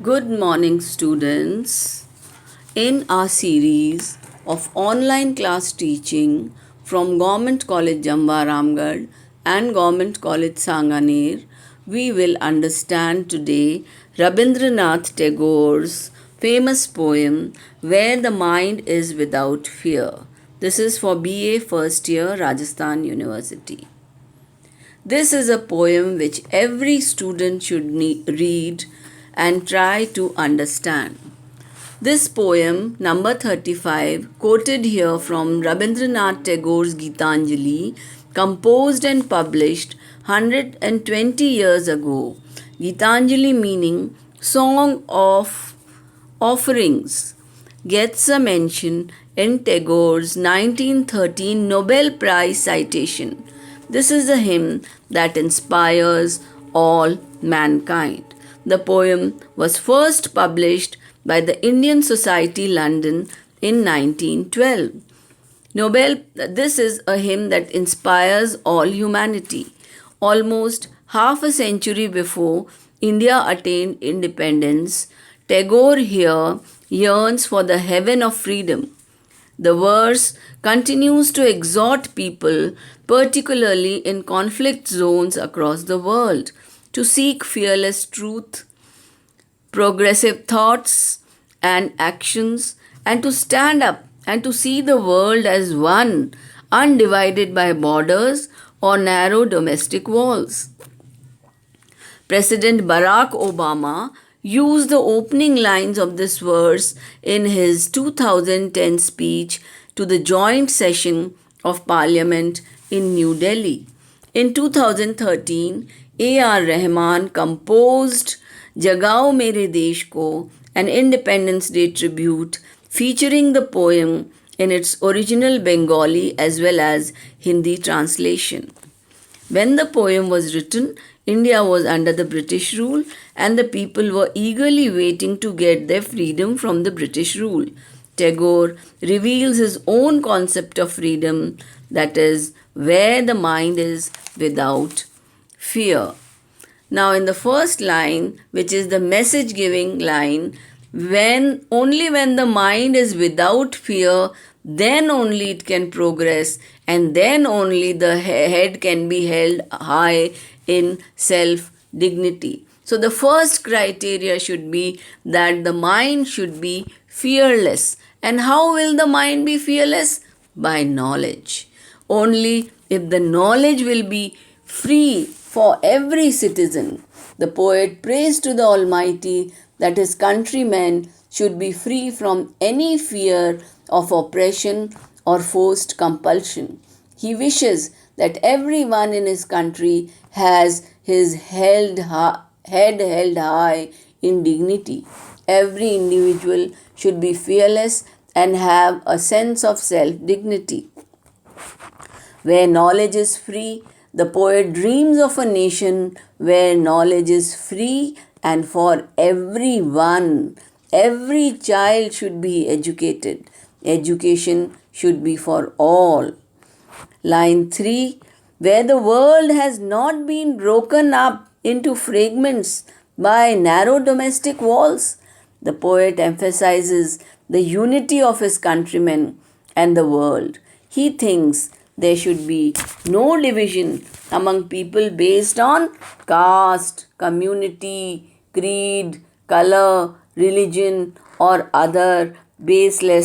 Good morning, students. In our series of online class teaching from Government College Jambaramgarh and Government College Sanganer, we will understand today Rabindranath Tagore's famous poem Where the Mind is Without Fear. This is for BA first year, Rajasthan University. This is a poem which every student should read and try to understand. This poem, number 35, quoted here from Rabindranath Tagore's Gitanjali, composed and published 120 years ago. Gitanjali meaning Song of Offerings, gets a mention in Tagore's 1913 Nobel Prize citation. This is a hymn that inspires all mankind. The poem was first published by the Indian Society, London in 1912. This is a hymn that inspires all humanity. Almost half a century before India attained independence, Tagore here yearns for the heaven of freedom. The verse continues to exhort people, particularly in conflict zones across the world, to seek fearless truth, progressive thoughts and actions, and to stand up and to see the world as one, undivided by borders or narrow domestic walls. President Barack Obama used the opening lines of this verse in his 2010 speech to the joint session of Parliament in New Delhi. In 2013, A.R. Rahman composed Jagao Mere Desh Ko, an Independence Day tribute featuring the poem in its original Bengali as well as Hindi translation. When the poem was written, India was under the British rule and the people were eagerly waiting to get their freedom from the British rule. Tagore reveals his own concept of freedom, that is, where the mind is without fear. Now, in the first line, which is the message giving line, only when the mind is without fear, then only it can progress, and then only the head can be held high in self dignity. So, the first criteria should be that the mind should be fearless. And how will the mind be fearless? By knowledge. Only if the knowledge will be free for every citizen. The poet prays to the Almighty that his countrymen should be free from any fear of oppression or forced compulsion. He wishes that everyone in his country has his head held high in dignity. Every individual should be fearless and have a sense of self-dignity. Where knowledge is free, the poet dreams of a nation where knowledge is free and for everyone. Every child should be educated. Education should be for all. Line 3. Where the world has not been broken up into fragments by narrow domestic walls, the poet emphasizes the unity of his countrymen and the world. He thinks there should be no division among people based on caste, community, creed, color, religion, or other baseless